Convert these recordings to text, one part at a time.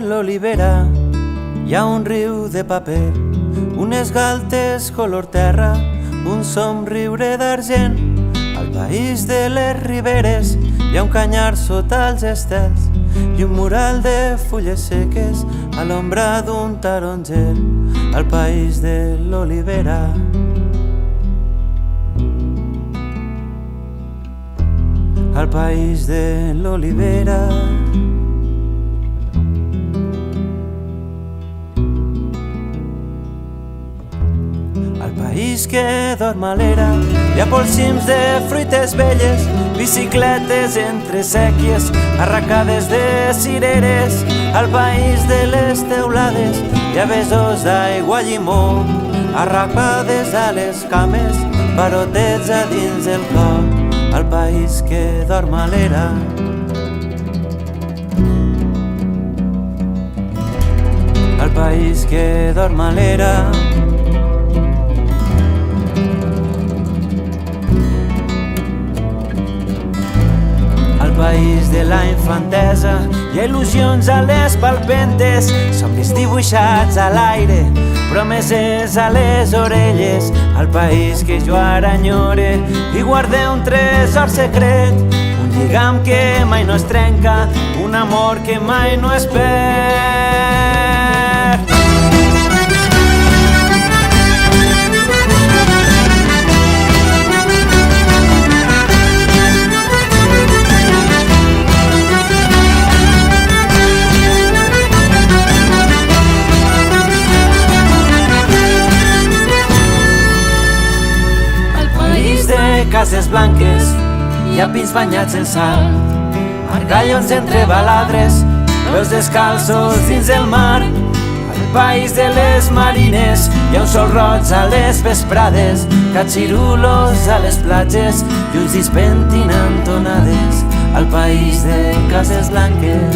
l'olivera hi ha un riu de paper, unes galtes color terra, un somriure d'argent. Al país de les riberes hi ha un canyar sota els estels i un mural de fulles seques a l'ombra d'un taronger. Al país de l'olivera. Al país de l'olivera. Al país que dorm a l'era hi ha polsims de fruites velles, bicicletes entre sèquies, arracades de cireres. Al país de les teulades hi ha besos d'aigua llimó, arracades a les cames, barotets a dins el cor. Al país que dorm a l'era. Al país que dorm a l'era. Al país de la infantesa hi ha il·lusions a les palpentes, somnis dibuixats a l'aire, promeses a les orelles. Al país que jo ara enyore hi guardé un tresor secret, un lligam que mai no es trenca, un amor que mai no es perd. Cases blanques, hi ha pins banyats en sal, margallons entre baladres, peus descalços dins el mar. Al país de les marines hi ha un sol roig a les vesprades, catxirulos a les platges i uns dits pentinant tonades. Al país de cases blanques.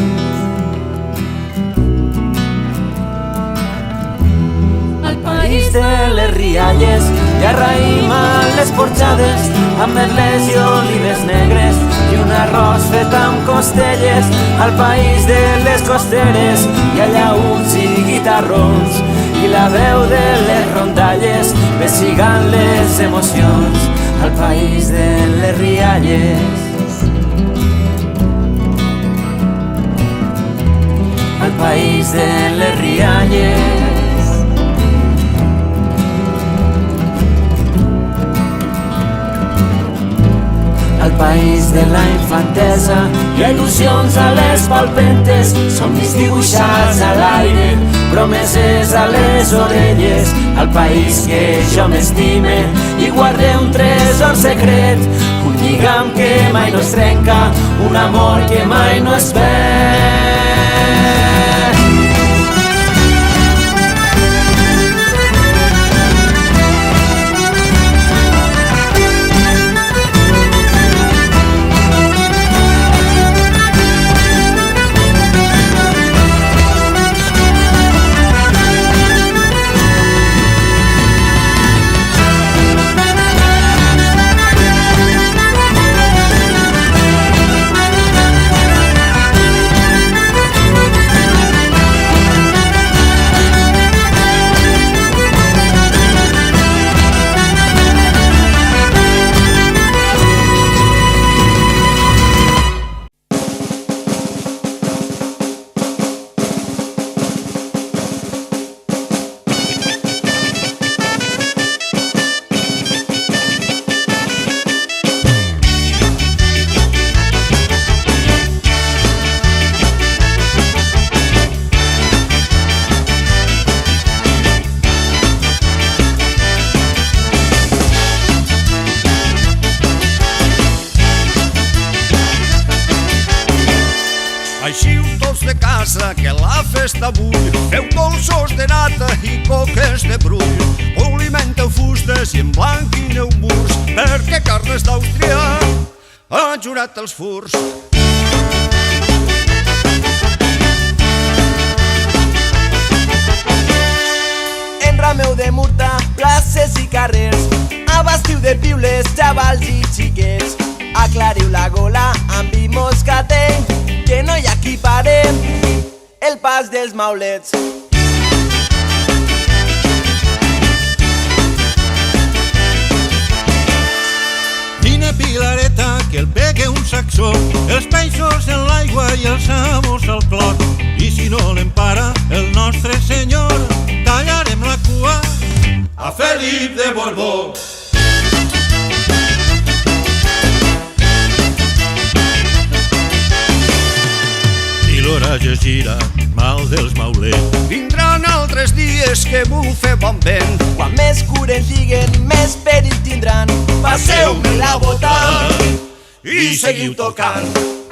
Al país de les rialles hi ha raïm a les porxades, amb merlets i olives negres i un arròs fet amb costelles. Al país de les costeres hi ha llaüts i guitarrons i la veu de les rondalles pessigant les emocions. Al país de les rialles. Al país de les rialles. Al país de la infantesa hi ha il·lusions a les palpentes, somnis dibuixats a l'aire, promeses a les orelles. Al país que jo m'estime hi guardé un tresor secret, un lligam que mai no es trenca, un amor que mai no es perd. Eixiu tots de casa que la festa avui, feu dolços de nata i coques de brull, polimenteu fustes i emblanquineu murs, perquè Carles d'Àustria ha jurat els furs. Enrameu de murta, places i carrers, abastiu de piules, xavals i xiquets, aclariu la gola amb vi moscatell, que no hi ha qui pare. el pas dels maulets. Quina pilareta que el pegue un saxó, els peixos en l'aigua i els amos al clot. I si no l'empara el nostre senyor, tallarem la cua a Felip de Borbó. I l'oratge gira, mal dels maulets. Vindran altres dies que bufe bon vent. Quan més cures lliguen, més perill tindran. Passeu-me la bota i seguiu tocant.